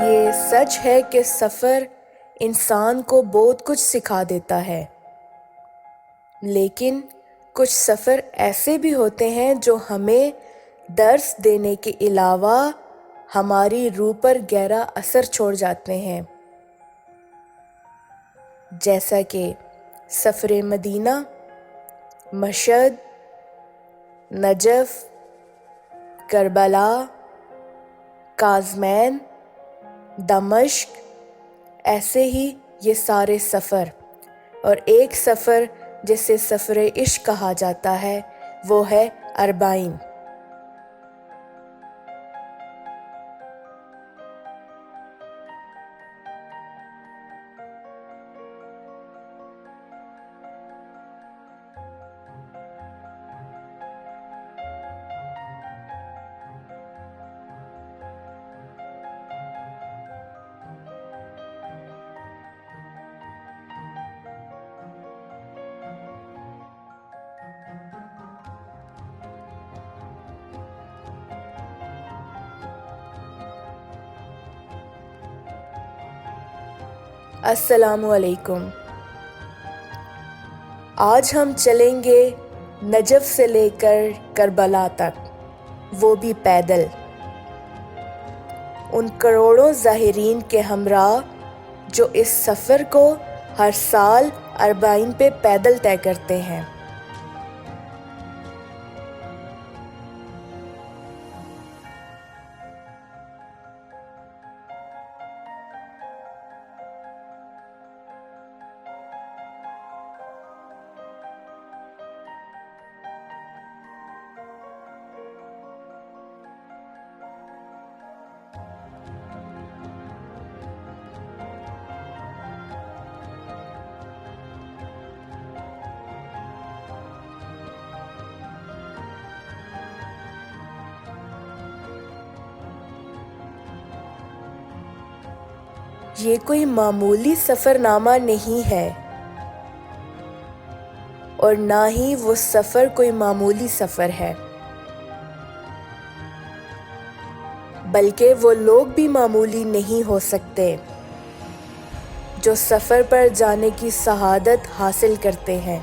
یہ سچ ہے کہ سفر انسان کو بہت کچھ سکھا دیتا ہے، لیکن کچھ سفر ایسے بھی ہوتے ہیں جو ہمیں درس دینے کے علاوہ ہماری روح پر گہرا اثر چھوڑ جاتے ہیں، جیسا کہ سفر مدینہ، مشہد، نجف، کربلا، کاظمین، دمشق۔ ایسے ہی یہ سارے سفر، اور ایک سفر جسے سفر عشق کہا جاتا ہے وہ ہے اربعین۔ السلام علیکم۔ آج ہم چلیں گے نجف سے لے کر کربلا تک، وہ بھی پیدل، ان کروڑوں زائرین کے ہمراہ جو اس سفر کو ہر سال اربعین پہ پیدل طے کرتے ہیں۔ یہ کوئی معمولی سفر نامہ نہیں ہے، اور نہ ہی وہ سفر کوئی معمولی سفر ہے، بلکہ وہ لوگ بھی معمولی نہیں ہو سکتے جو سفر پر جانے کی سعادت حاصل کرتے ہیں۔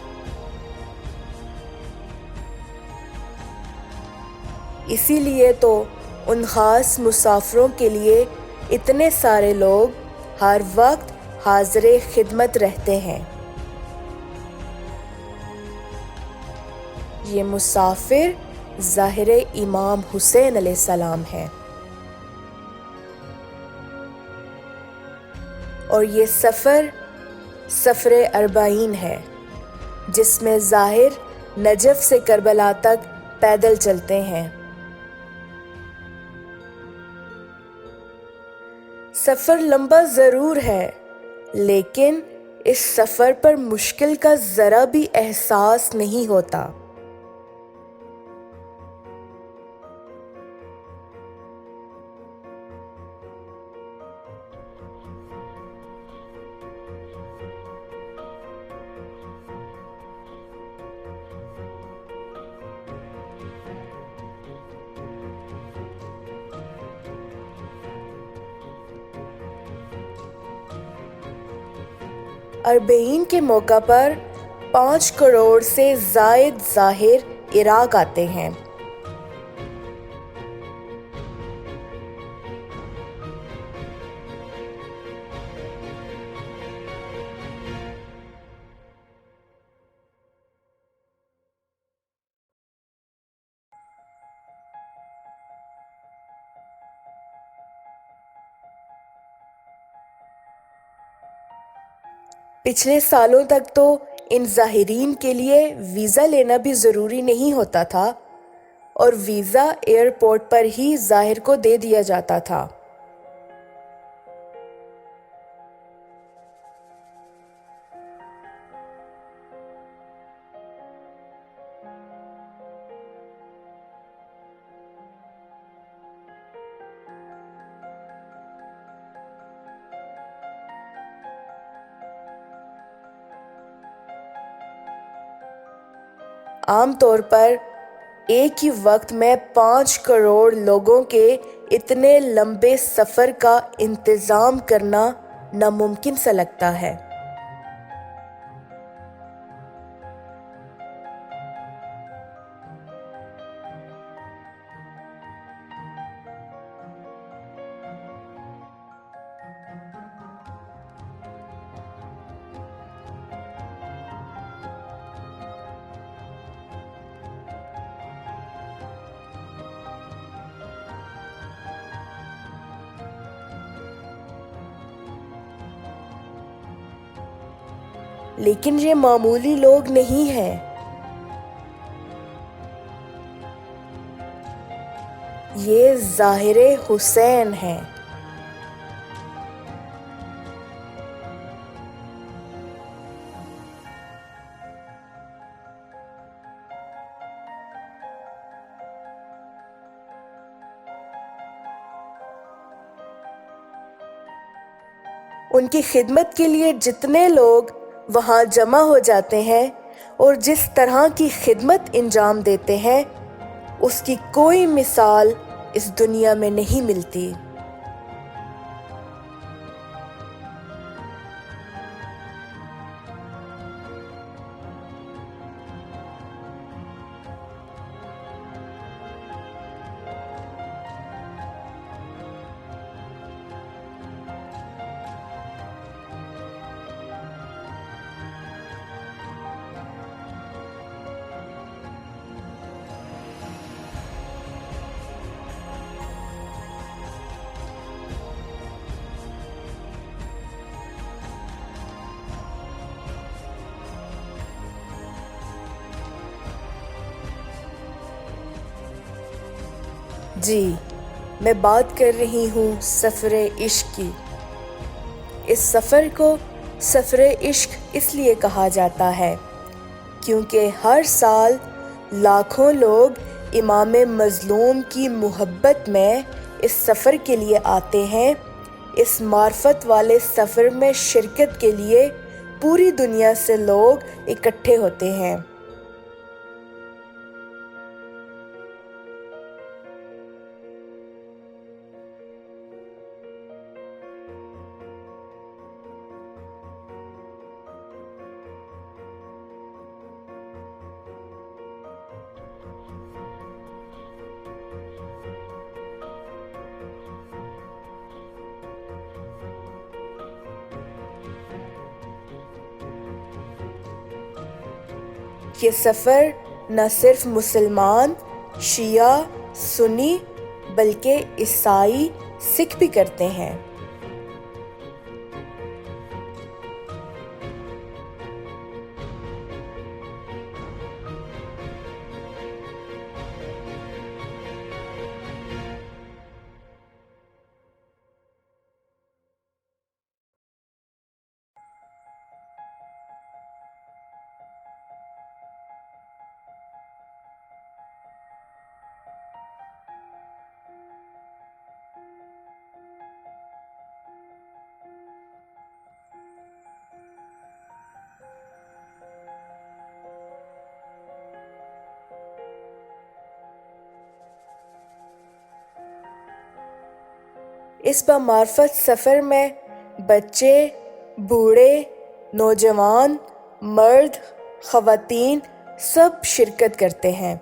اسی لیے تو ان خاص مسافروں کے لیے اتنے سارے لوگ ہر وقت حاضر خدمت رہتے ہیں۔ یہ مسافر ظاہر امام حسین علیہ السلام ہے، اور یہ سفر اربعین ہے، جس میں ظاہر نجف سے کربلا تک پیدل چلتے ہیں۔ سفر لمبا ضرور ہے، لیکن اس سفر پر مشکل کا ذرا بھی احساس نہیں ہوتا۔ اربعین کے موقع پر 5 کروڑ سے زائد ظاہر عراق آتے ہیں۔ پچھلے سالوں تک تو ان زائرین کے لیے ویزا لینا بھی ضروری نہیں ہوتا تھا، اور ویزا ایئرپورٹ پر ہی ظاہر کو دے دیا جاتا تھا۔ عام طور پر ایک ہی وقت میں 5 کروڑ لوگوں کے اتنے لمبے سفر کا انتظام کرنا ناممکن سا لگتا ہے۔ لیکن یہ معمولی لوگ نہیں ہیں، یہ ظاہر حسین ہیں۔ ان کی خدمت کے لیے جتنے لوگ وہاں جمع ہو جاتے ہیں اور جس طرح کی خدمت انجام دیتے ہیں، اس کی کوئی مثال اس دنیا میں نہیں ملتی۔ جی، میں بات کر رہی ہوں سفر عشق کی۔ اس سفر کو سفر عشق اس لیے کہا جاتا ہے کیونکہ ہر سال لاکھوں لوگ امام مظلوم کی محبت میں اس سفر کے لیے آتے ہیں۔ اس معرفت والے سفر میں شرکت کے لیے پوری دنیا سے لوگ اکٹھے ہوتے ہیں۔ یہ سفر نہ صرف مسلمان، شیعہ، سنی بلکہ عیسائی، سکھ بھی کرتے ہیں۔ اس بامعرفت سفر میں بچے، بوڑھے، نوجوان، مرد، خواتین سب شرکت کرتے ہیں۔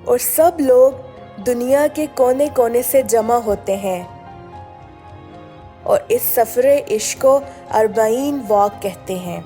اور سب لوگ دنیا کے کونے کونے سے جمع ہوتے ہیں اور اس سفر عشق کو 40 واق کہتے ہیں۔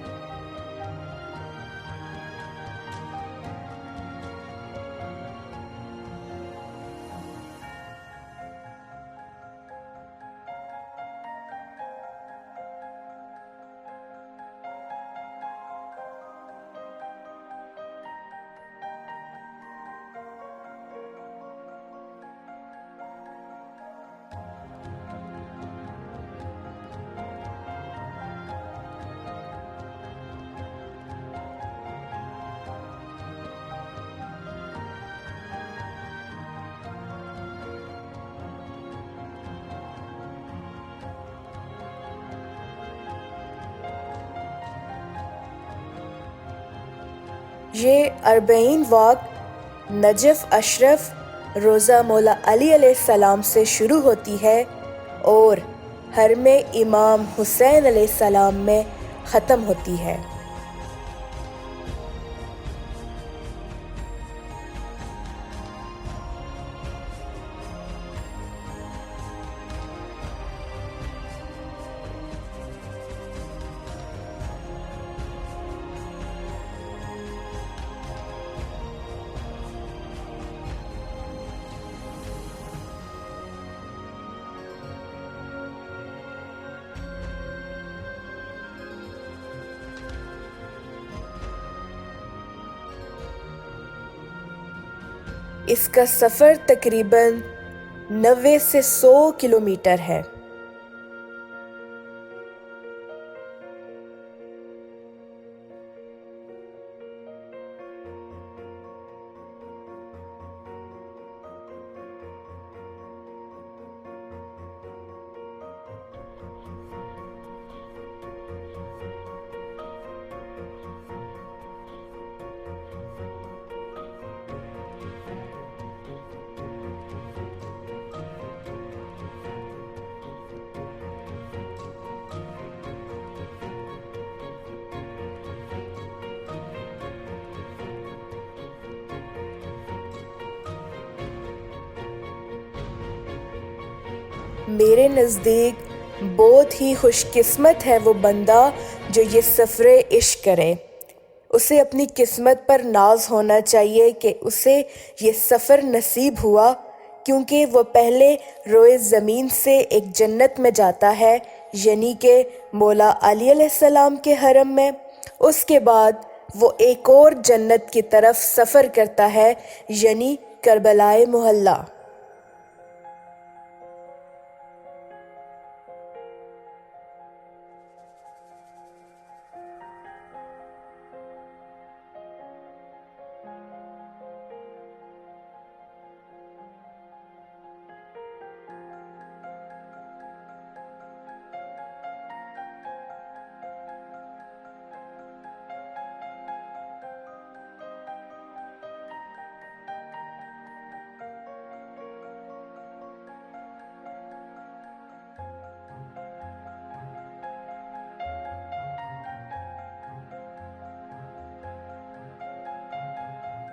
یہ 40 واق نجف اشرف روزہ مولا علی علیہ السلام سے شروع ہوتی ہے اور حرم امام حسین علیہ السلام میں ختم ہوتی ہے۔ اس کا سفر تقریباً 90 سے 100 کلومیٹر ہے۔ میرے نزدیک بہت ہی خوش قسمت ہے وہ بندہ جو یہ سفر عشق کرے۔ اسے اپنی قسمت پر ناز ہونا چاہیے کہ اسے یہ سفر نصیب ہوا، کیونکہ وہ پہلے روئے زمین سے ایک جنت میں جاتا ہے، یعنی کہ مولا علی علیہ السلام کے حرم میں۔ اس کے بعد وہ ایک اور جنت کی طرف سفر کرتا ہے، یعنی کربلائے محلہ۔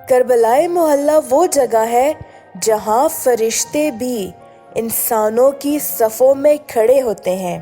کربلائے محلہ وہ جگہ ہے جہاں فرشتے بھی انسانوں کی صفوں میں کھڑے ہوتے ہیں۔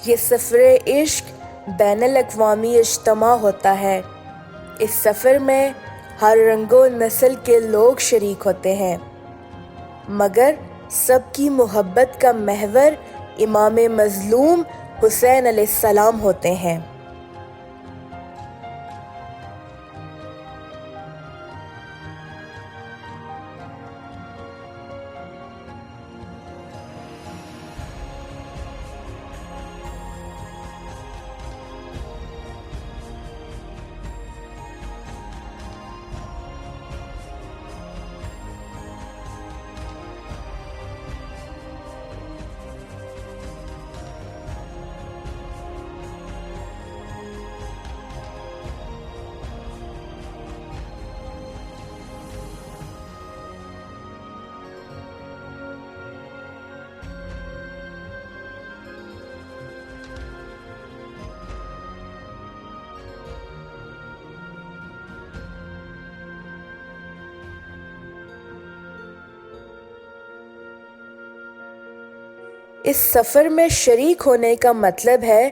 یہ سفر عشق بین الاقوامی اجتماع ہوتا ہے۔ اس سفر میں ہر رنگ و نسل کے لوگ شریک ہوتے ہیں، مگر سب کی محبت کا محور امام مظلوم حسین علیہ السلام ہوتے ہیں۔ اس سفر میں شریک ہونے کا مطلب ہے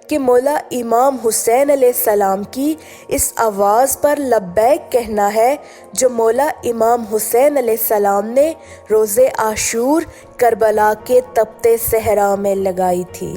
کہ مولا امام حسین علیہ السلام کی اس آواز پر لبیک کہنا ہے جو مولا امام حسین علیہ السلام نے روز عاشور کربلا کے تپتے صحرا میں لگائی تھی۔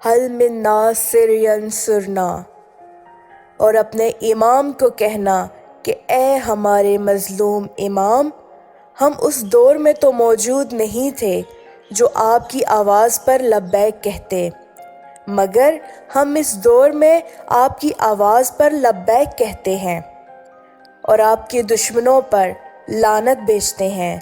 حل من ناصر ینصرنا، اور اپنے امام کو کہنا کہ اے ہمارے مظلوم امام، ہم اس دور میں تو موجود نہیں تھے جو آپ کی آواز پر لبیک کہتے، مگر ہم اس دور میں آپ کی آواز پر لبیک کہتے ہیں اور آپ کے دشمنوں پر لعنت بھیجتے ہیں۔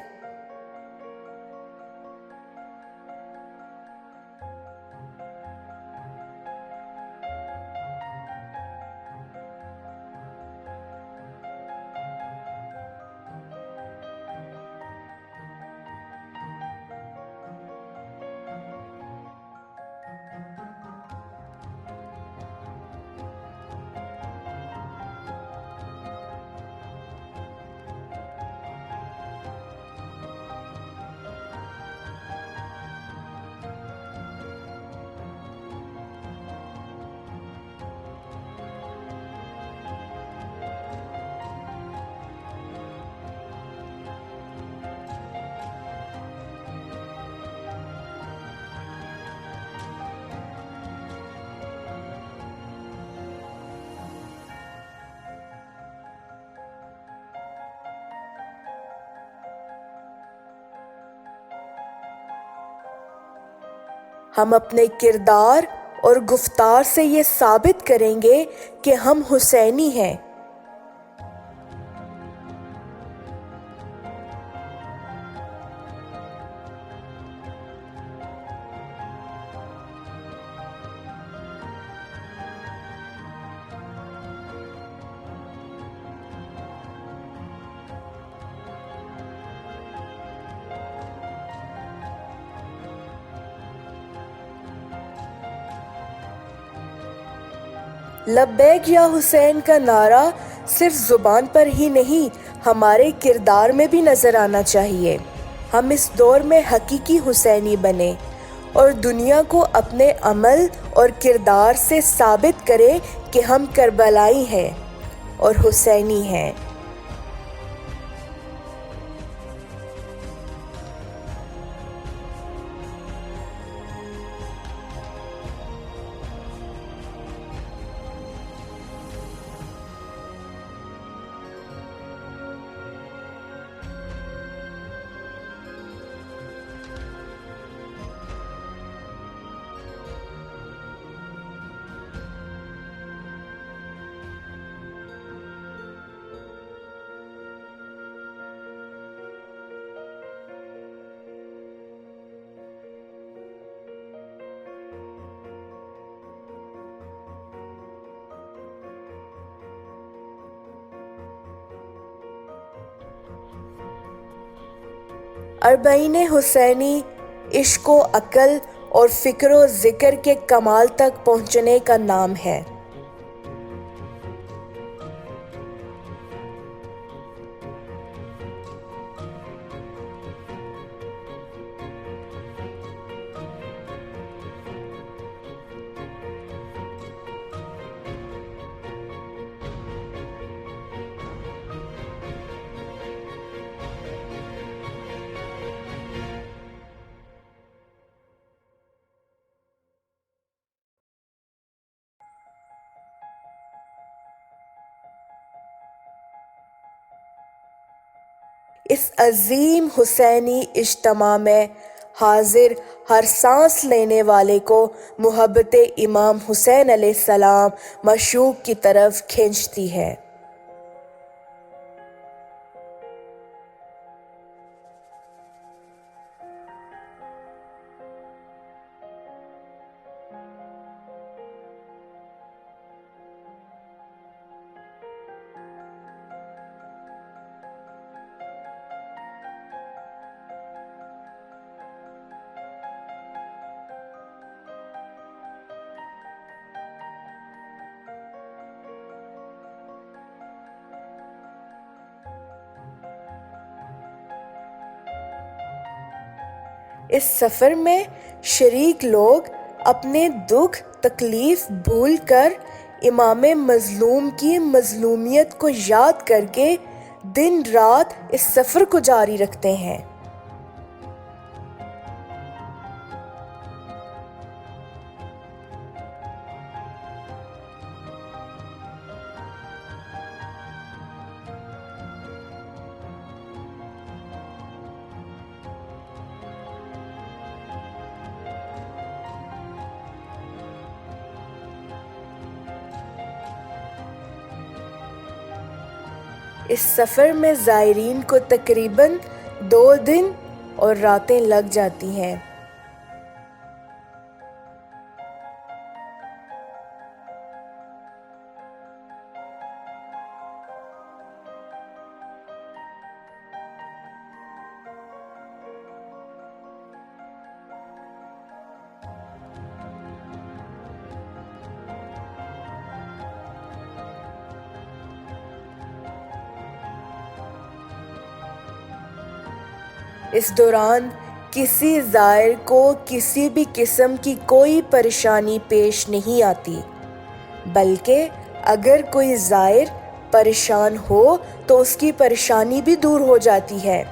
ہم اپنے کردار اور گفتار سے یہ ثابت کریں گے کہ ہم حسینی ہیں۔ لبیک یا حسین کا نعرہ صرف زبان پر ہی نہیں، ہمارے کردار میں بھی نظر آنا چاہیے۔ ہم اس دور میں حقیقی حسینی بنیں اور دنیا کو اپنے عمل اور کردار سے ثابت کریں کہ ہم کربلائی ہیں اور حسینی ہیں۔ اربعین حسینی عشق و عقل اور فکر و ذکر کے کمال تک پہنچنے کا نام ہے۔ اس عظیم حسینی اجتماع میں حاضر ہر سانس لینے والے کو محبت امام حسین علیہ السلام معشوق کی طرف کھینچتی ہے۔ اس سفر میں شریک لوگ اپنے دکھ تکلیف بھول کر امام مظلوم کی مظلومیت کو یاد کر کے دن رات اس سفر کو جاری رکھتے ہیں۔ اس سفر میں زائرین کو تقریباً 2 دن اور راتیں لگ جاتی ہیں۔ اس دوران کسی زائر کو کسی بھی قسم کی کوئی پریشانی پیش نہیں آتی، بلکہ اگر کوئی زائر پریشان ہو تو اس کی پریشانی بھی دور ہو جاتی ہے۔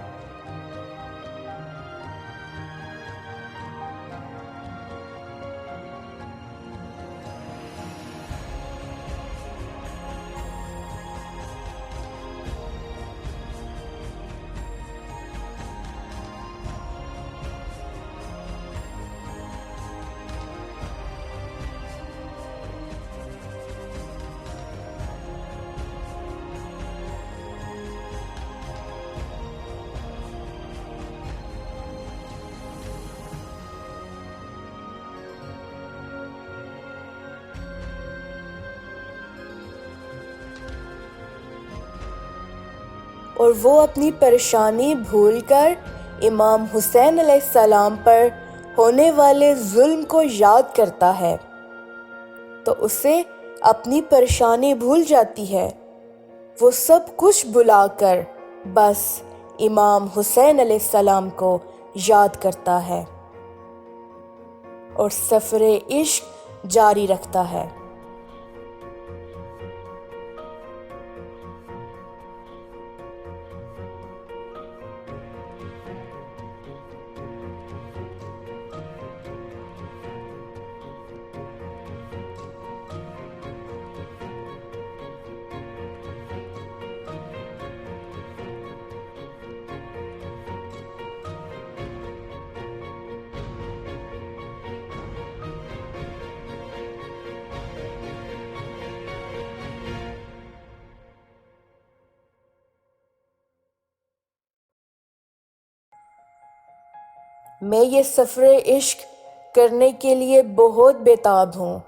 اور وہ اپنی پریشانی بھول کر امام حسین علیہ السلام پر ہونے والے ظلم کو یاد کرتا ہے تو اسے اپنی پریشانی بھول جاتی ہے۔ وہ سب کچھ بھلا کر بس امام حسین علیہ السلام کو یاد کرتا ہے اور سفر عشق جاری رکھتا ہے۔ میں یہ سفر عشق کرنے کے لیے بہت بےتاب ہوں۔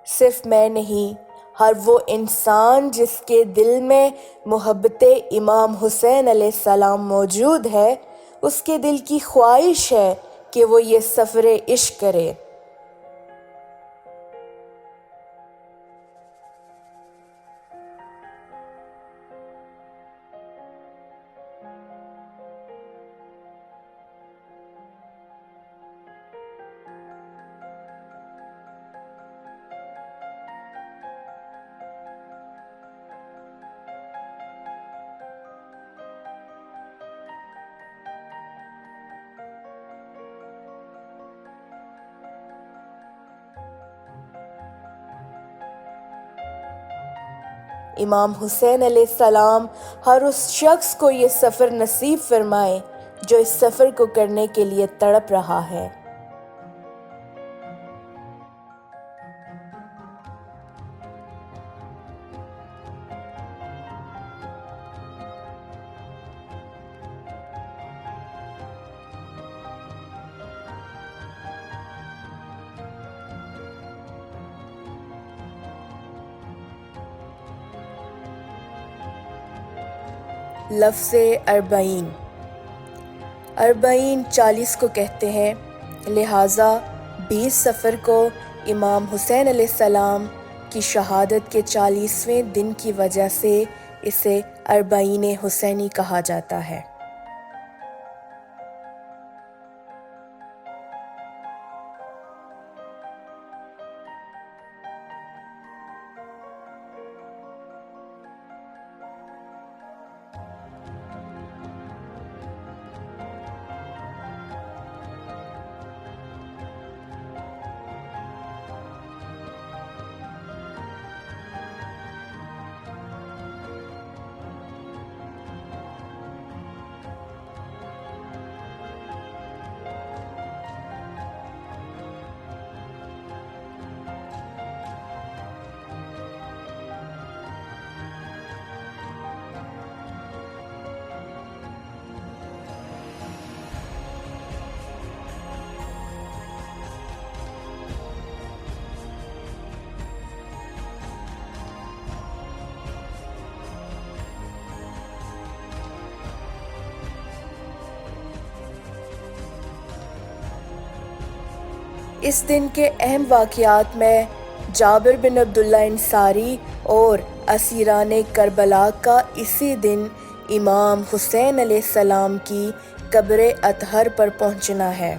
صرف میں نہیں، ہر وہ انسان جس کے دل میں محبت امام حسین علیہ السلام موجود ہے، اس کے دل کی خواہش ہے کہ وہ یہ سفر عشق کرے۔ امام حسین علیہ السلام ہر اس شخص کو یہ سفر نصیب فرمائے جو اس سفر کو کرنے کے لیے تڑپ رہا ہے۔ لفظ اربعین، اربعین 40 کو کہتے ہیں، لہٰذا 20 سفر کو امام حسین علیہ السلام کی شہادت کے 40ویں دن کی وجہ سے اسے اربعین حسینی کہا جاتا ہے۔ اس دن کے اہم واقعات میں جابر بن عبداللہ انصاری اور اسیران کربلا کا اسی دن امام حسین علیہ السلام کی قبر اطہر پر پہنچنا ہے۔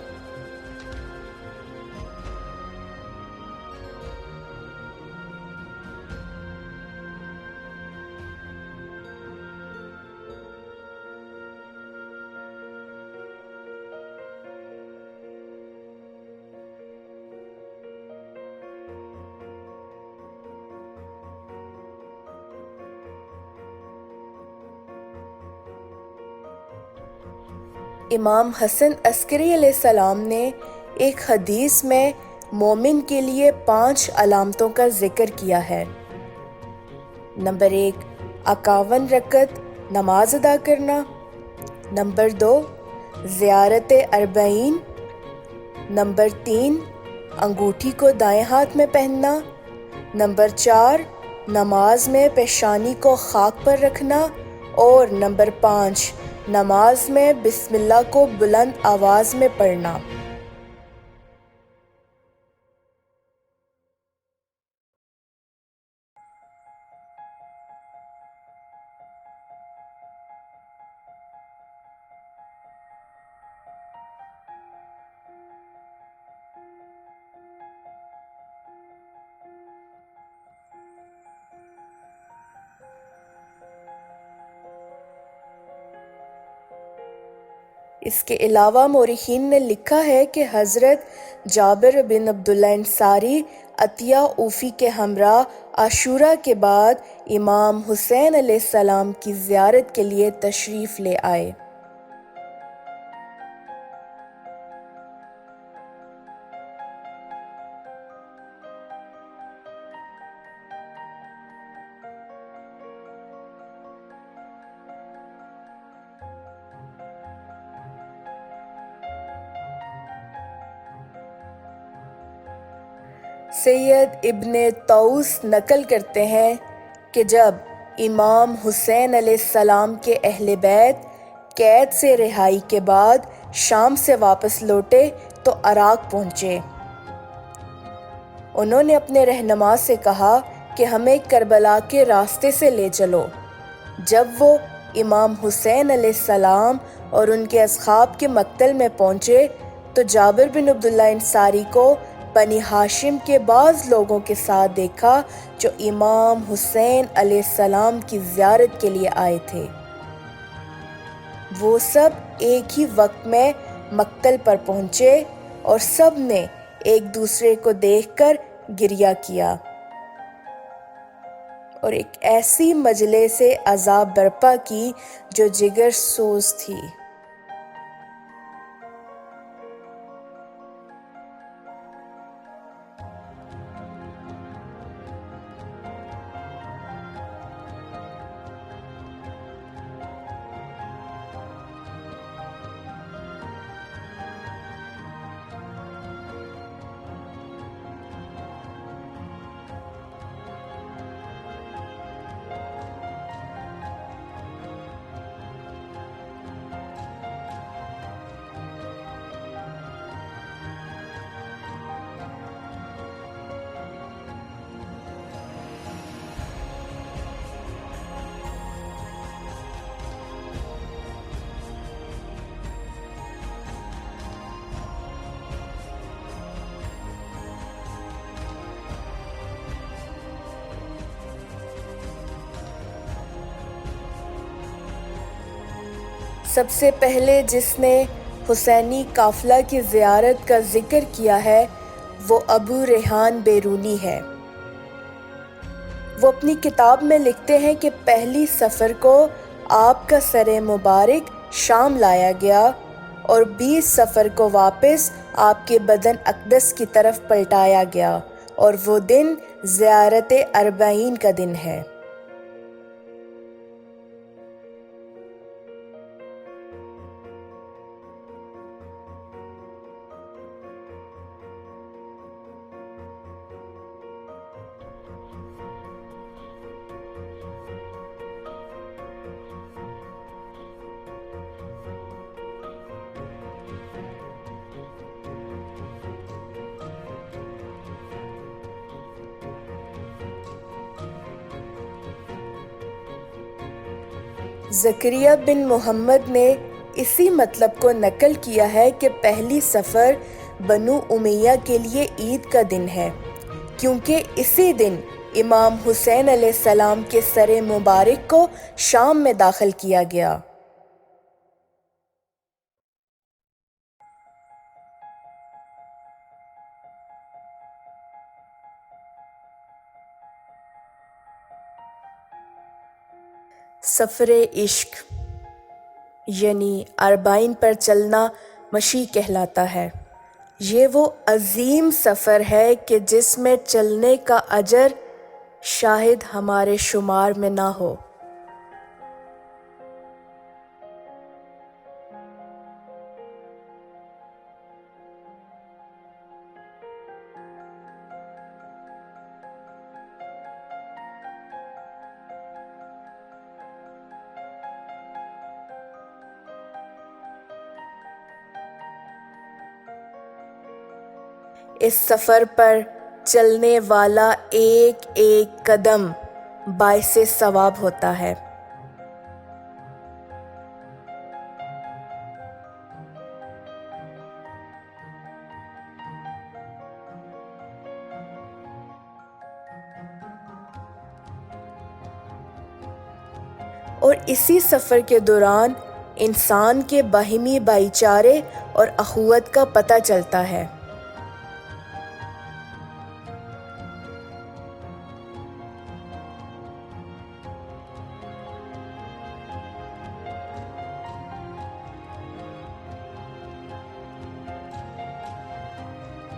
امام حسن عسکری علیہ السلام نے ایک حدیث میں مومن کے لیے 5 علامتوں کا ذکر کیا ہے۔ نمبر 1، 51 رکعت نماز ادا کرنا۔ نمبر 2، زیارت اربعین۔ نمبر 3، انگوٹھی کو دائیں ہاتھ میں پہننا۔ نمبر 4، نماز میں پیشانی کو خاک پر رکھنا۔ اور نمبر 5، نماز میں بسم اللہ کو بلند آواز میں پڑھنا۔ اس کے علاوہ مورخین نے لکھا ہے کہ حضرت جابر بن عبداللہ انصاری عطیہ اوفی کے ہمراہ عاشوراء کے بعد امام حسین علیہ السلام کی زیارت کے لیے تشریف لے آئے۔ سید ابن طاؤس نقل کرتے ہیں کہ جب امام حسین علیہ السلام کے اہل بیت قید سے رہائی کے بعد شام سے واپس لوٹے تو عراق پہنچے۔ انہوں نے اپنے رہنما سے کہا کہ ہمیں کربلا کے راستے سے لے چلو۔ جب وہ امام حسین علیہ السلام اور ان کے اصحاب کے مقتل میں پہنچے تو جابر بن عبداللہ انصاری کو بنی ہاشم کے بعض لوگوں کے ساتھ دیکھا جو امام حسین علیہ السلام کی زیارت کے لیے آئے تھے۔ وہ سب ایک ہی وقت میں مقتل پر پہنچے اور سب نے ایک دوسرے کو دیکھ کر گریہ کیا۔ اور ایک ایسی مجلس عذاب برپا کی جو جگر سوز تھی۔ سب سے پہلے جس نے حسینی قافلہ کی زیارت کا ذکر کیا ہے وہ ابو ریحان بیرونی ہے۔ وہ اپنی کتاب میں لکھتے ہیں کہ پہلی سفر کو آپ کا سر مبارک شام لایا گیا اور 20 سفر کو واپس آپ کے بدن اقدس کی طرف پلٹایا گیا، اور وہ دن زیارت اربعین کا دن ہے۔ زکریا بن محمد نے اسی مطلب کو نقل کیا ہے کہ پہلی سفر بنو امیہ کے لیے عید کا دن ہے، کیونکہ اسی دن امام حسین علیہ السلام کے سر مبارک کو شام میں داخل کیا گیا۔ سفر عشق یعنی اربعین پر چلنا مشی کہلاتا ہے۔ یہ وہ عظیم سفر ہے کہ جس میں چلنے کا اجر شاید ہمارے شمار میں نہ ہو۔ اس سفر پر چلنے والا ایک ایک قدم باعث ثواب ہوتا ہے۔ اور اسی سفر کے دوران انسان کے باہمی بھائی چارے اور اخوت کا پتہ چلتا ہے۔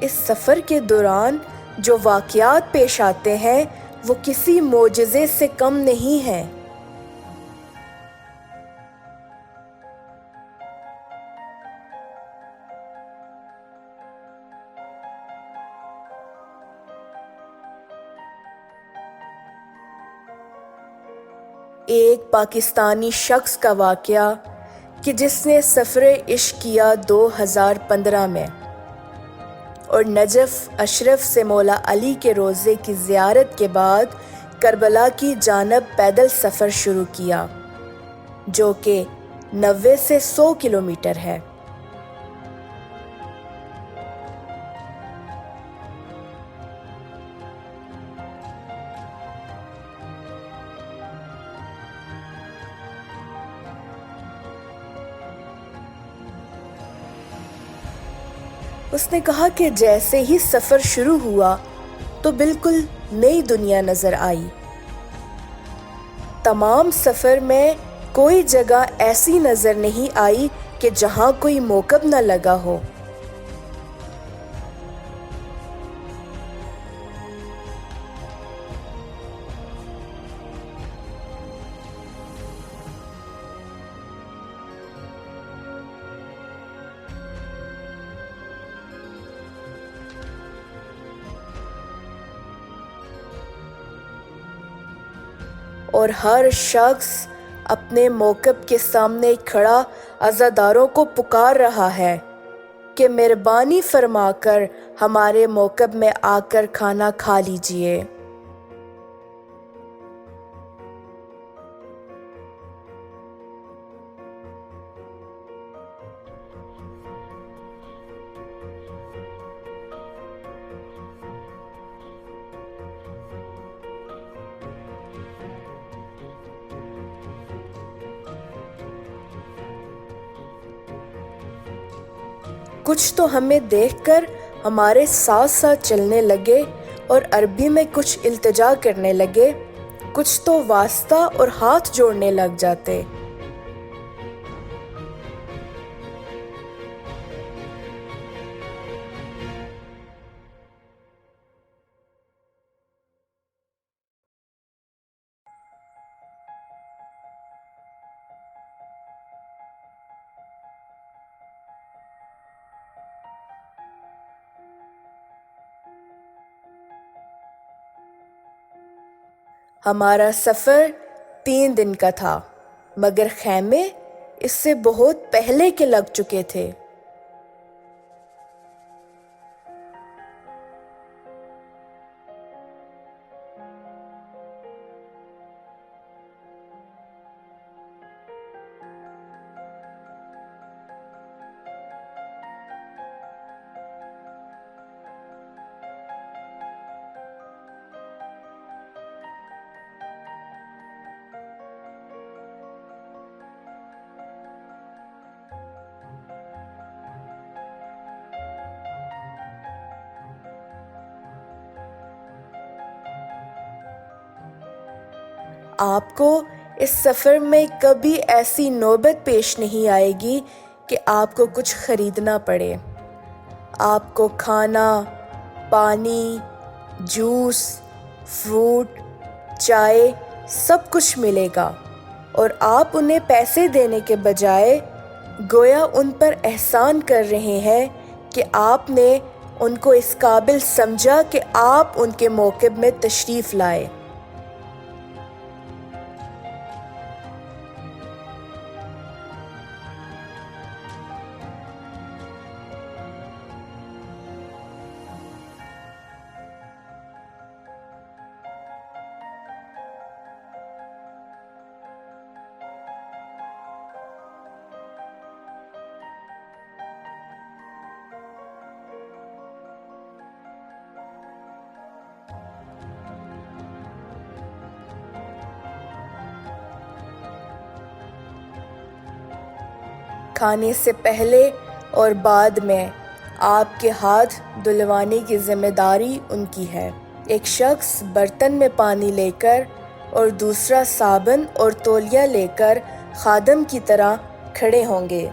اس سفر کے دوران جو واقعات پیش آتے ہیں وہ کسی معجزے سے کم نہیں ہیں۔ ایک پاکستانی شخص کا واقعہ کہ جس نے سفر عشق کیا 2015 میں اور نجف اشرف سے مولا علی کے روضے کی زیارت کے بعد کربلا کی جانب پیدل سفر شروع کیا، جو کہ 90 سے 100 کلومیٹر ہے۔ اس نے کہا کہ جیسے ہی سفر شروع ہوا تو بالکل نئی دنیا نظر آئی۔ تمام سفر میں کوئی جگہ ایسی نظر نہیں آئی کہ جہاں کوئی موکب نہ لگا ہو۔ اور ہر شخص اپنے موکب کے سامنے کھڑا عزاداروں کو پکار رہا ہے کہ مہربانی فرما کر ہمارے موکب میں آ کر کھانا کھا لیجئے۔ کچھ تو ہمیں دیکھ کر ہمارے ساتھ ساتھ چلنے لگے اور عربی میں کچھ التجا کرنے لگے، کچھ تو واسطہ اور ہاتھ جوڑنے لگ جاتے۔ ہمارا سفر 3 دن کا تھا، مگر خیمے اس سے بہت پہلے کے لگ چکے تھے۔ آپ کو اس سفر میں کبھی ایسی نوبت پیش نہیں آئے گی کہ آپ کو کچھ خریدنا پڑے۔ آپ کو کھانا، پانی، جوس، فروٹ، چائے سب کچھ ملے گا، اور آپ انہیں پیسے دینے کے بجائے گویا ان پر احسان کر رہے ہیں کہ آپ نے ان کو اس قابل سمجھا کہ آپ ان کے موکب میں تشریف لائے۔ کھانے سے پہلے اور بعد میں آپ کے ہاتھ دھلوانے کی ذمہ داری ان کی ہے۔ ایک شخص برتن میں پانی لے کر اور دوسرا صابن اور تولیہ لے کر خادم کی طرح کھڑے ہوں گے۔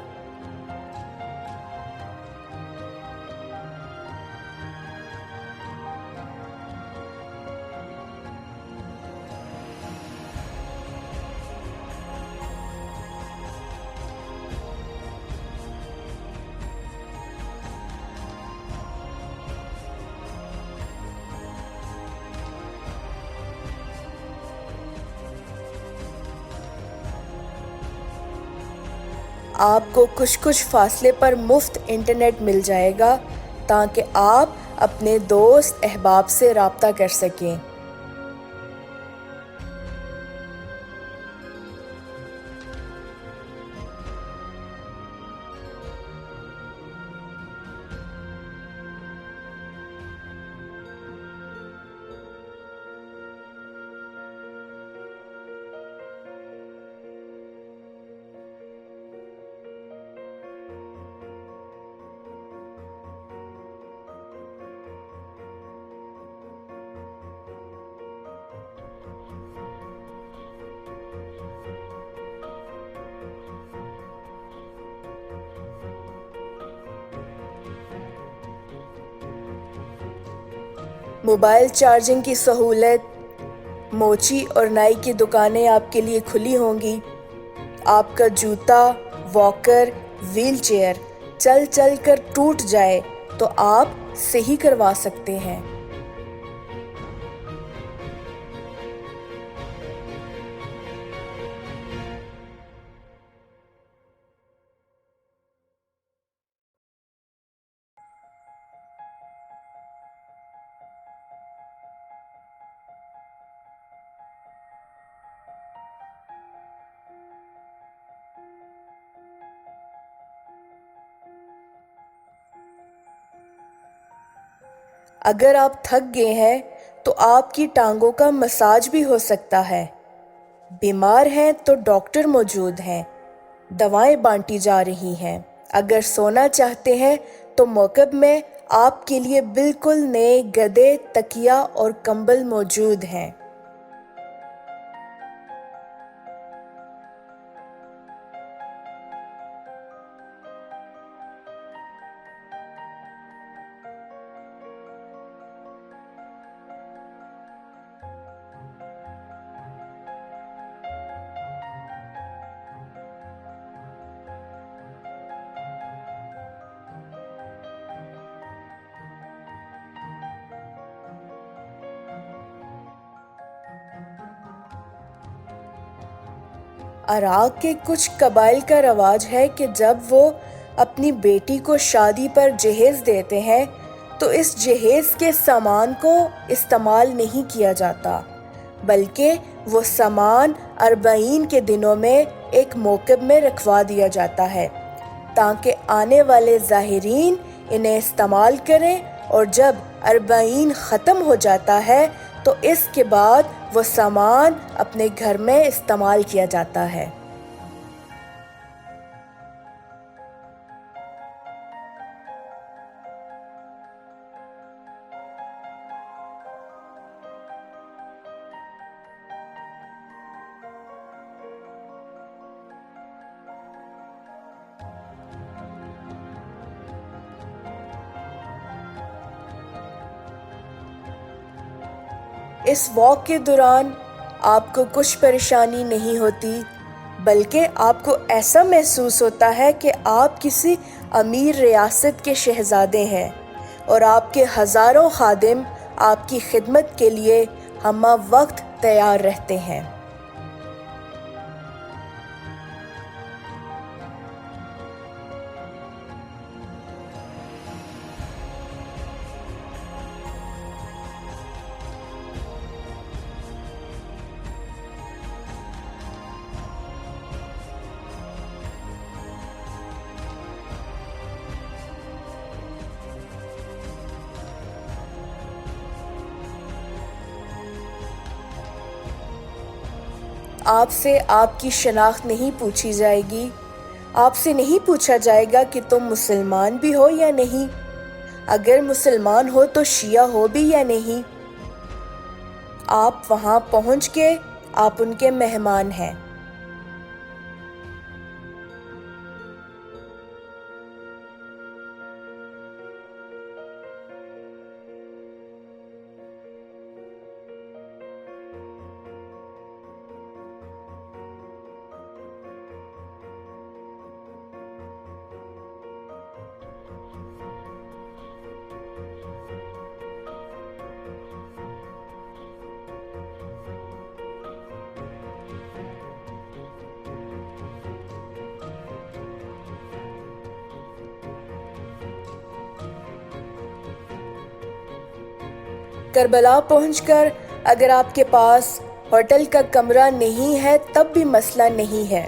آپ کو کچھ فاصلے پر مفت انٹرنیٹ مل جائے گا تاکہ آپ اپنے دوست احباب سے رابطہ کر سکیں۔ موبائل چارجنگ کی سہولت، موچی اور نائی کی دکانیں آپ کے لیے کھلی ہوں گی۔ آپ کا جوتا، واکر، ویل چیئر چل چل کر ٹوٹ جائے تو آپ صحیح کروا سکتے ہیں۔ اگر آپ تھک گئے ہیں تو آپ کی ٹانگوں کا مساج بھی ہو سکتا ہے۔ بیمار ہیں تو ڈاکٹر موجود ہیں، دوائیں بانٹی جا رہی ہیں۔ اگر سونا چاہتے ہیں تو موکب میں آپ کے لیے بالکل نئے گدے، تکیا اور کمبل موجود ہیں۔ عراق کے کچھ قبائل کا رواج ہے کہ جب وہ اپنی بیٹی کو شادی پر جہیز دیتے ہیں تو اس جہیز کے سامان کو استعمال نہیں کیا جاتا، بلکہ وہ سامان 40 کے دنوں میں ایک موکب میں رکھوا دیا جاتا ہے تاکہ آنے والے زائرین انہیں استعمال کریں، اور جب 40 ختم ہو جاتا ہے تو اس کے بعد وہ سامان اپنے گھر میں استعمال کیا جاتا ہے۔ اس واک کے دوران آپ کو کچھ پریشانی نہیں ہوتی، بلکہ آپ کو ایسا محسوس ہوتا ہے کہ آپ کسی امیر ریاست کے شہزادے ہیں اور آپ کے ہزاروں خادم آپ کی خدمت کے لیے ہمہ وقت تیار رہتے ہیں۔ آپ سے آپ کی شناخت نہیں پوچھی جائے گی، آپ سے نہیں پوچھا جائے گا کہ تم مسلمان بھی ہو یا نہیں، اگر مسلمان ہو تو شیعہ ہو بھی یا نہیں۔ آپ وہاں پہنچ کے آپ ان کے مہمان ہیں۔ کربلا پہنچ کر اگر آپ کے پاس ہوٹل کا کمرہ نہیں ہے تب بھی مسئلہ نہیں ہے۔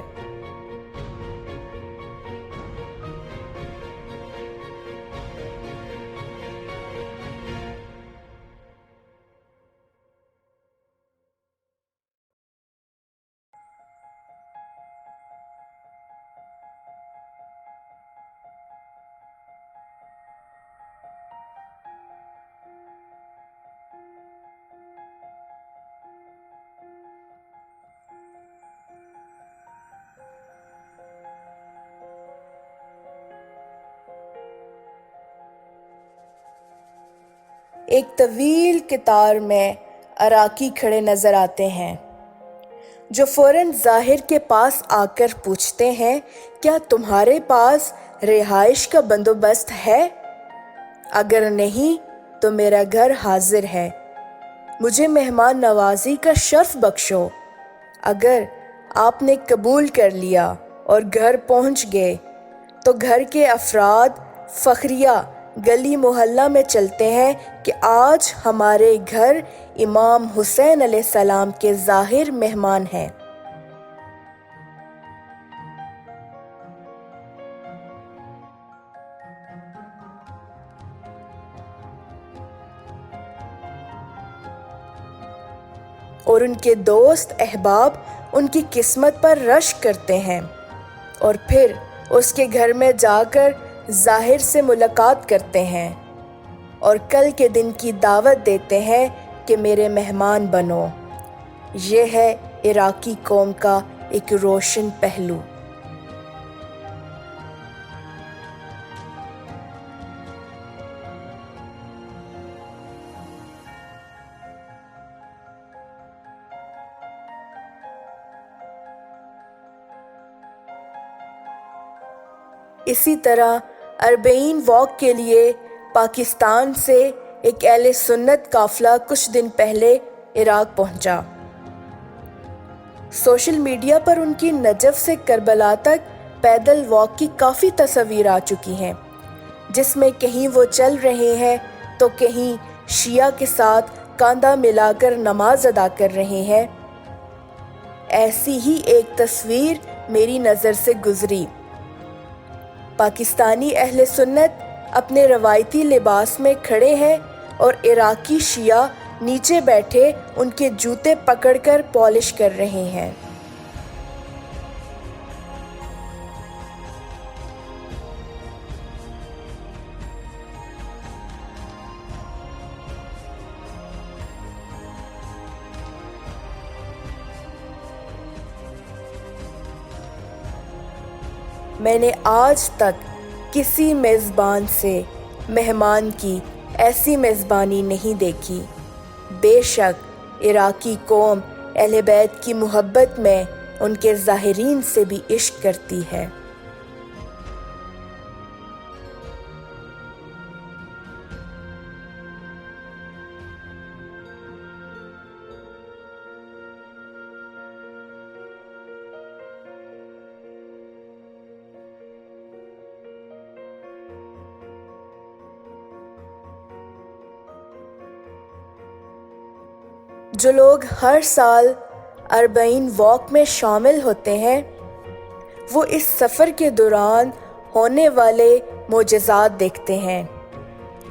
ایک طویل قطار میں عراقی کھڑے نظر آتے ہیں جو فوراً ظاہر کے پاس آ کر پوچھتے ہیں کیا تمہارے پاس رہائش کا بندوبست ہے؟ اگر نہیں تو میرا گھر حاضر ہے، مجھے مہمان نوازی کا شرف بخشو۔ اگر آپ نے قبول کر لیا اور گھر پہنچ گئے تو گھر کے افراد فخریہ گلی محلہ میں چلتے ہیں کہ آج ہمارے گھر امام حسین علیہ السلام کے ظاہر مہمان ہیں۔ اور ان کے دوست احباب ان کی قسمت پر رشک کرتے ہیں اور پھر اس کے گھر میں جا کر ظاہر سے ملاقات کرتے ہیں اور کل کے دن کی دعوت دیتے ہیں کہ میرے مہمان بنو۔ یہ ہے عراقی قوم کا ایک روشن پہلو۔ اسی طرح 40 واک کے لیے پاکستان سے ایک اہل سنت قافلہ کچھ دن پہلے عراق پہنچا۔ سوشل میڈیا پر ان کی نجف سے کربلا تک پیدل واک کی کافی تصاویر آ چکی ہیں، جس میں کہیں وہ چل رہے ہیں تو کہیں شیعہ کے ساتھ کاندھا ملا کر نماز ادا کر رہے ہیں۔ ایسی ہی ایک تصویر میری نظر سے گزری۔ پاکستانی اہل سنت اپنے روایتی لباس میں کھڑے ہیں اور عراقی شیعہ نیچے بیٹھے ان کے جوتے پکڑ کر پالش کر رہے ہیں۔ میں نے آج تک کسی میزبان سے مہمان کی ایسی میزبانی نہیں دیکھی۔ بے شک عراقی قوم اہل بیت کی محبت میں ان کے ظاہرین سے بھی عشق کرتی ہے۔ جو لوگ ہر سال 40 واک میں شامل ہوتے ہیں وہ اس سفر کے دوران ہونے والے معجزات دیکھتے ہیں۔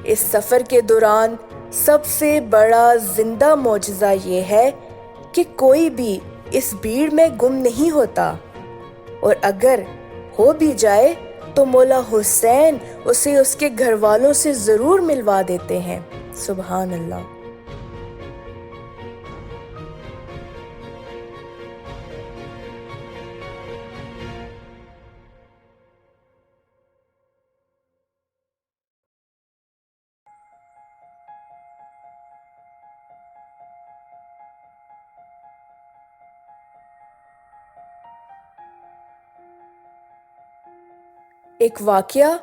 اس سفر کے دوران سب سے بڑا زندہ معجزہ یہ ہے کہ کوئی بھی اس بھیڑ میں گم نہیں ہوتا، اور اگر ہو بھی جائے تو مولا حسین اسے اس کے گھر والوں سے ضرور ملوا دیتے ہیں۔ سبحان اللہ۔ ایک واقعہ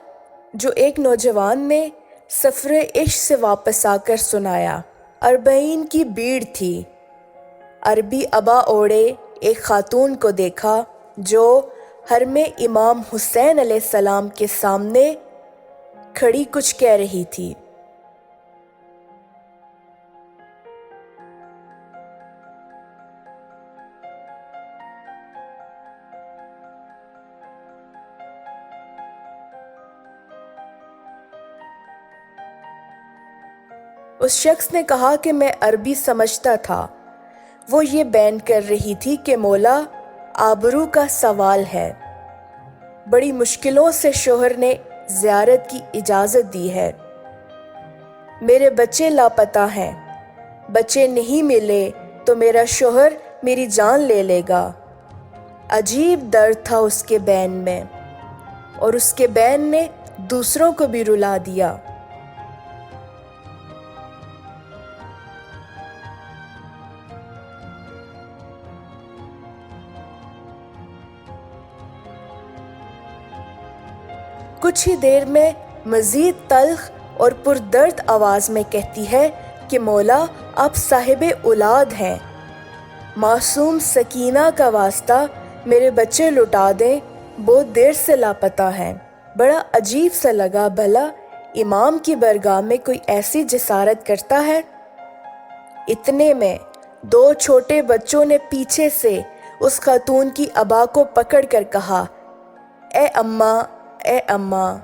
جو ایک نوجوان نے سفر عشق سے واپس آ کر سنایا۔ 40 کی بھیڑ تھی۔ عربی عبا اوڑے ایک خاتون کو دیکھا جو حرم امام حسین علیہ السلام کے سامنے کھڑی کچھ کہہ رہی تھی۔ اس شخص نے کہا کہ میں عربی سمجھتا تھا۔ وہ یہ بیان کر رہی تھی کہ مولا آبرو کا سوال ہے، بڑی مشکلوں سے شوہر نے زیارت کی اجازت دی ہے، میرے بچے لاپتہ ہیں، بچے نہیں ملے تو میرا شوہر میری جان لے لے گا۔ عجیب درد تھا اس کے بیان میں، اور اس کے بیان نے دوسروں کو بھی رلا دیا۔ کچھ ہی دیر میں مزید تلخ اور پردرد آواز میں کہتی ہے کہ مولا آپ صاحب اولاد ہیں، معصوم سکینہ کا واسطہ میرے بچے لٹا دیں، بہت دیر سے لاپتہ ہیں۔ بڑا عجیب سا لگا، بھلا امام کی بارگاہ میں کوئی ایسی جسارت کرتا ہے؟ اتنے میں 2 چھوٹے بچوں نے پیچھے سے اس خاتون کی ابا کو پکڑ کر کہا، اے اماں، اے اماں۔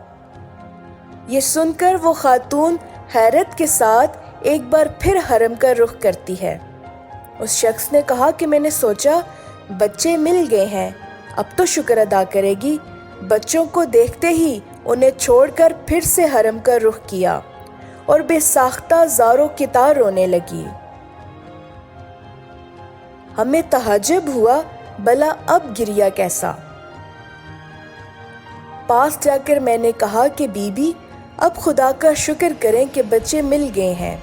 یہ سن کر وہ خاتون حیرت کے ساتھ ایک بار پھر حرم کا رخ کرتی ہے۔ اس شخص نے کہا کہ میں نے سوچا بچے مل گئے ہیں، اب تو شکر ادا کرے گی۔ بچوں کو دیکھتے ہی انہیں چھوڑ کر پھر سے حرم کا رخ کیا اور بے ساختہ زاروں کتار رونے لگی۔ ہمیں تعجب ہوا، بھلا اب گریا کیسا؟ پاس جا کر میں نے کہا کہ بی بی اب خدا کا شکر کریں کہ بچے مل گئے ہیں۔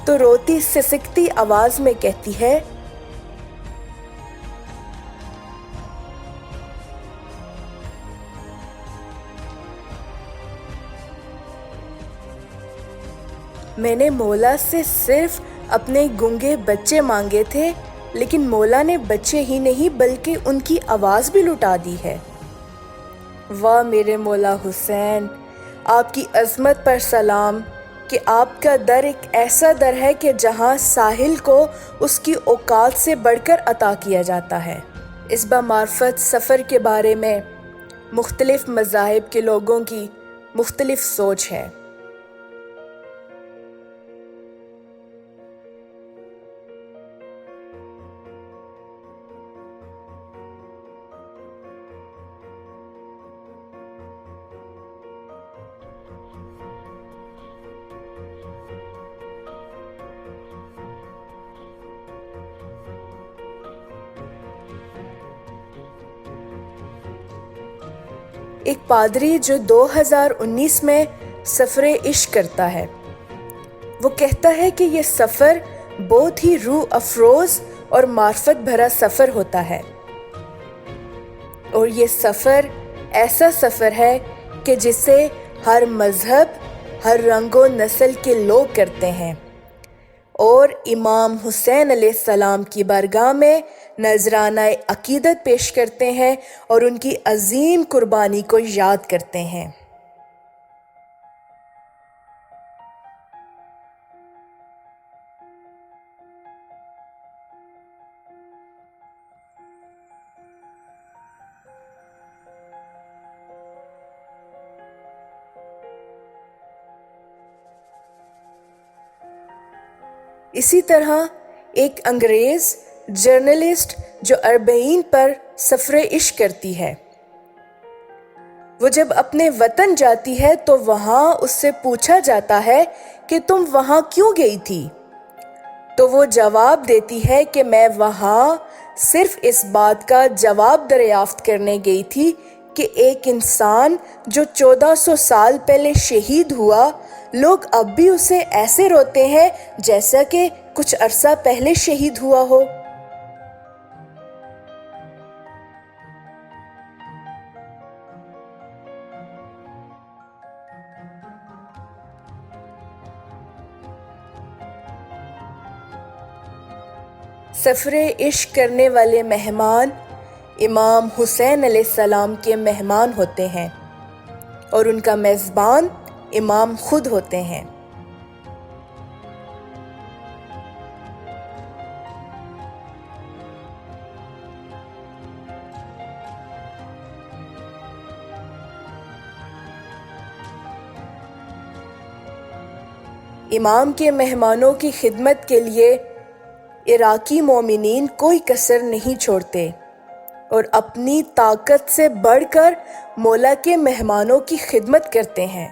تو روتی سسکتی آواز میں کہتی ہے، میں نے مولا سے صرف اپنے گنگے بچے مانگے تھے، لیکن مولا نے بچے ہی نہیں بلکہ ان کی آواز بھی لٹا دی ہے۔ واہ میرے مولا حسین، آپ کی عظمت پر سلام کہ آپ کا در ایک ایسا در ہے کہ جہاں ساحل کو اس کی اوقات سے بڑھ کر عطا کیا جاتا ہے۔ اس بامعرفت سفر کے بارے میں مختلف مذاہب کے لوگوں کی مختلف سوچ ہے۔ ایک پادری جو 2019 میں سفر عشق کرتا ہے، وہ کہتا ہے کہ یہ سفر بہت ہی روح افروز اور معرفت بھرا سفر ہوتا ہے، اور یہ سفر ایسا سفر ہے کہ جسے ہر مذہب، ہر رنگ و نسل کے لوگ کرتے ہیں، اور امام حسین علیہ السلام کی بارگاہ میں نذرانہ عقیدت پیش کرتے ہیں اور ان کی عظیم قربانی کو یاد کرتے ہیں۔ اسی طرح ایک انگریز جرنلسٹ جو اربعین پر سفر عشق کرتی ہے، وہ جب اپنے وطن جاتی ہے تو وہاں اس سے پوچھا جاتا ہے کہ تم وہاں کیوں گئی تھی؟ تو وہ جواب دیتی ہے کہ میں وہاں صرف اس بات کا جواب دریافت کرنے گئی تھی کہ ایک انسان جو 1400 سال پہلے شہید ہوا، لوگ اب بھی اسے ایسے روتے ہیں جیسا کہ کچھ عرصہ پہلے شہید ہوا ہو۔ سفر عشق کرنے والے مہمان امام حسین علیہ السلام کے مہمان ہوتے ہیں، اور ان کا میزبان امام خود ہوتے ہیں۔ امام کے مہمانوں کی خدمت کے لیے عراقی مومنین کوئی کسر نہیں چھوڑتے، اور اپنی طاقت سے بڑھ کر مولا کے مہمانوں کی خدمت کرتے ہیں۔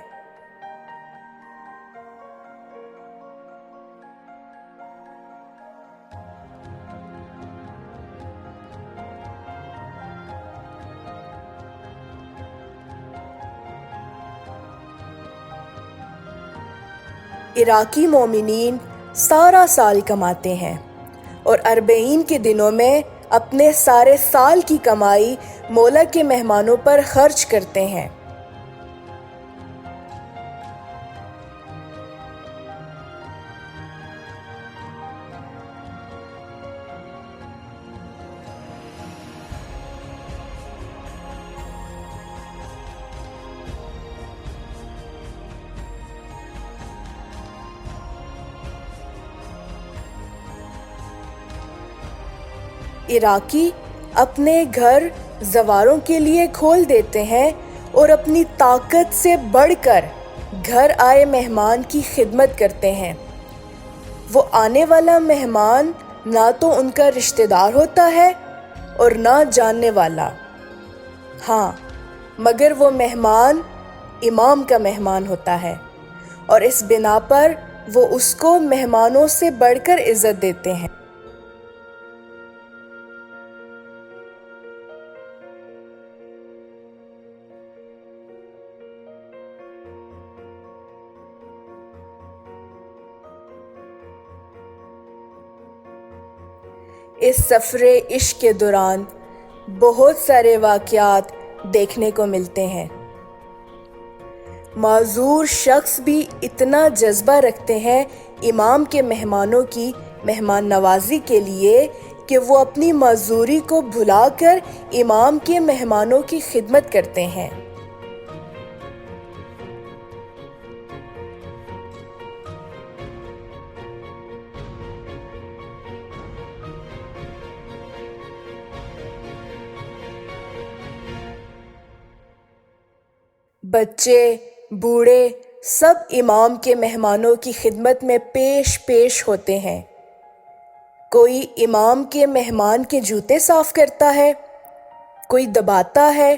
عراقی مومنین سارا سال کماتے ہیں، اور اربعین کے دنوں میں اپنے سارے سال کی کمائی مولا کے مہمانوں پر خرچ کرتے ہیں۔ عراقی اپنے گھر زواروں کے لیے کھول دیتے ہیں اور اپنی طاقت سے بڑھ کر گھر آئے مہمان کی خدمت کرتے ہیں۔ وہ آنے والا مہمان نہ تو ان کا رشتہ دار ہوتا ہے اور نہ جاننے والا، ہاں مگر وہ مہمان امام کا مہمان ہوتا ہے، اور اس بنا پر وہ اس کو مہمانوں سے بڑھ کر عزت دیتے ہیں۔ اس سفر عشق کے دوران بہت سارے واقعات دیکھنے کو ملتے ہیں۔ معذور شخص بھی اتنا جذبہ رکھتے ہیں امام کے مہمانوں کی مہمان نوازی کے لیے کہ وہ اپنی معذوری کو بھلا کر امام کے مہمانوں کی خدمت کرتے ہیں۔ بچے، بوڑھے سب امام کے مہمانوں کی خدمت میں پیش ہوتے ہیں۔ کوئی امام کے مہمان کے جوتے صاف کرتا ہے، کوئی دباتا ہے،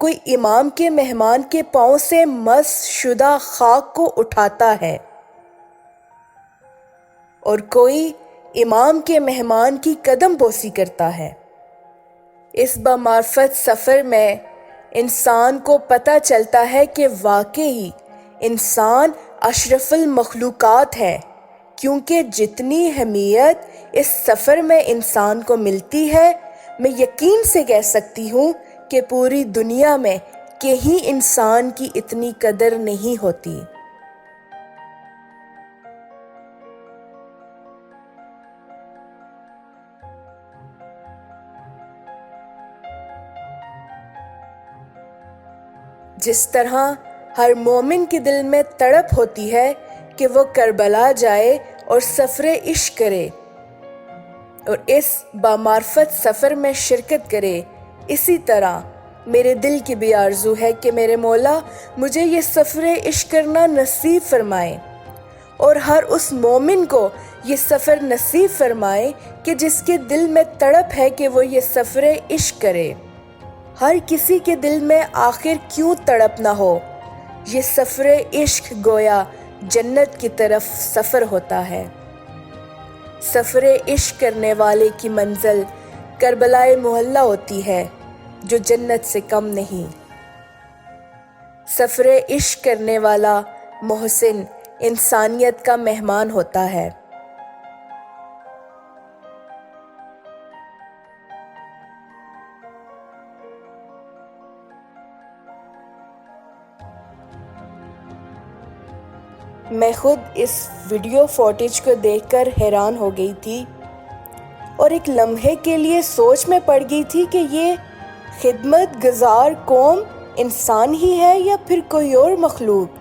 کوئی امام کے مہمان کے پاؤں سے مس شدہ خاک کو اٹھاتا ہے، اور کوئی امام کے مہمان کی قدم بوسی کرتا ہے۔ اس بامعرفت سفر میں انسان کو پتہ چلتا ہے کہ واقعی انسان اشرف المخلوقات ہے، کیونکہ جتنی اہمیت اس سفر میں انسان کو ملتی ہے، میں یقین سے کہہ سکتی ہوں کہ پوری دنیا میں کہیں انسان کی اتنی قدر نہیں ہوتی۔ جس طرح ہر مومن کے دل میں تڑپ ہوتی ہے کہ وہ کربلا جائے اور سفر عشق کرے اور اس بامعرفت سفر میں شرکت کرے، اسی طرح میرے دل کی بھی آرزو ہے کہ میرے مولا مجھے یہ سفر عشق کرنا نصیب فرمائے، اور ہر اس مومن کو یہ سفر نصیب فرمائے کہ جس کے دل میں تڑپ ہے کہ وہ یہ سفر عشق کرے۔ ہر کسی کے دل میں آخر کیوں تڑپ نہ ہو، یہ سفر عشق گویا جنت کی طرف سفر ہوتا ہے۔ سفر عشق کرنے والے کی منزل کربلائے محلہ ہوتی ہے، جو جنت سے کم نہیں۔ سفر عشق کرنے والا محسن انسانیت کا مہمان ہوتا ہے۔ میں خود اس ویڈیو فوٹیج کو دیکھ کر حیران ہو گئی تھی، اور ایک لمحے کے لیے سوچ میں پڑ گئی تھی کہ یہ خدمت گزار قوم انسان ہی ہے یا پھر کوئی اور مخلوق،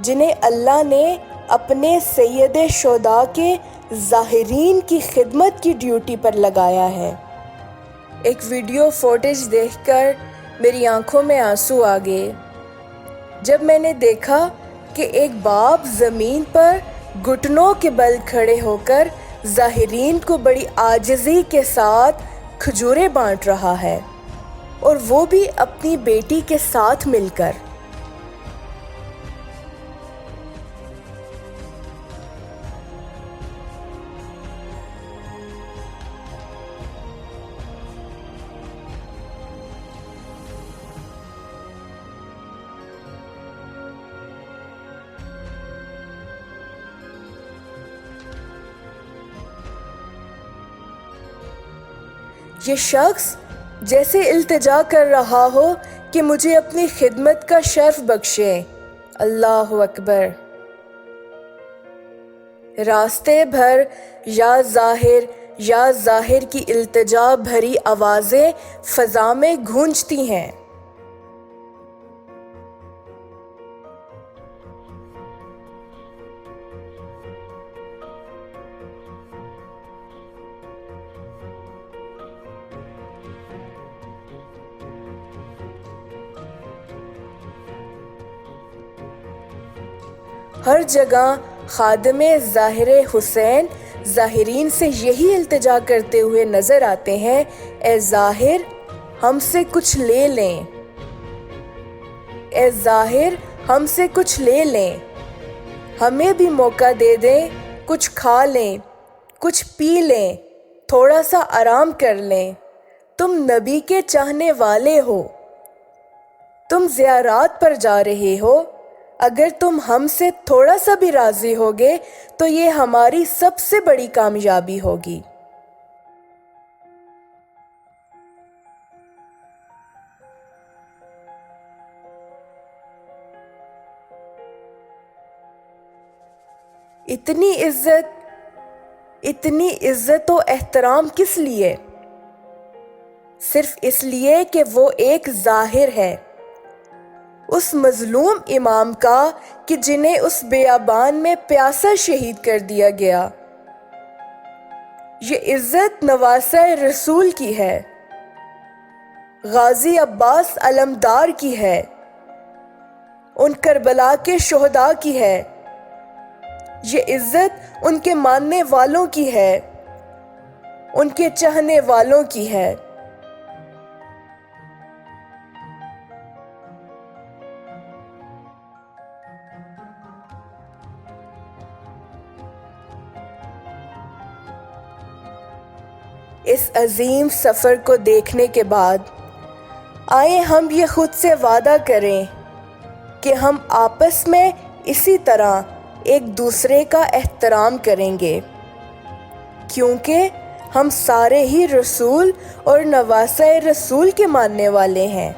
جنہیں اللہ نے اپنے سید شہداء کے ظاہرین کی خدمت کی ڈیوٹی پر لگایا ہے۔ ایک ویڈیو فوٹیج دیکھ کر میری آنکھوں میں آنسو آ گئے جب میں نے دیکھا کہ ایک باپ زمین پر گھٹنوں کے بل کھڑے ہو کر ظاہرین کو بڑی عاجزی کے ساتھ کھجوریں بانٹ رہا ہے، اور وہ بھی اپنی بیٹی کے ساتھ مل کر۔ یہ شخص جیسے التجا کر رہا ہو کہ مجھے اپنی خدمت کا شرف بخشے۔ اللہ اکبر۔ راستے بھر یا ظاہر کی التجا بھری آوازیں فضا میں گونجتی ہیں۔ ہر جگہ خادم ظاہر حسین ظاہرین سے یہی التجا کرتے ہوئے نظر آتے ہیں، اے ظاہر ہم سے کچھ لے لیں، اے ظاہر ہم سے کچھ لے لیں، ہمیں بھی موقع دے دیں، کچھ کھا لیں، کچھ پی لیں، تھوڑا سا آرام کر لیں۔ تم نبی کے چاہنے والے ہو، تم زیارات پر جا رہے ہو، اگر تم ہم سے تھوڑا سا بھی راضی ہوگے تو یہ ہماری سب سے بڑی کامیابی ہوگی۔ اتنی عزت و احترام کس لیے؟ صرف اس لیے کہ وہ ایک ظاہر ہے، اس مظلوم امام کا کہ جنہیں اس بیابان میں پیاسا شہید کر دیا گیا۔ یہ عزت نواسہ رسول کی ہے، غازی عباس علمدار کی ہے، ان کربلا کے شہداء کی ہے، یہ عزت ان کے ماننے والوں کی ہے، ان کے چاہنے والوں کی ہے۔ اس عظیم سفر کو دیکھنے کے بعد آئیں ہم یہ خود سے وعدہ کریں کہ ہم آپس میں اسی طرح ایک دوسرے کا احترام کریں گے، کیونکہ ہم سارے ہی رسول اور نواسہ رسول کے ماننے والے ہیں۔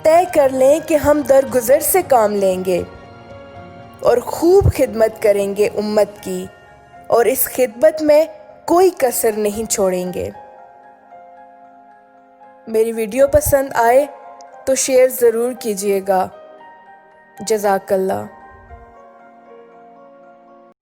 طے کر لیں کہ ہم درگزر سے کام لیں گے اور خوب خدمت کریں گے امت کی، اور اس خدمت میں کوئی کسر نہیں چھوڑیں گے۔ میری ویڈیو پسند آئے تو شیئر ضرور کیجیے گا۔ جزاک اللہ۔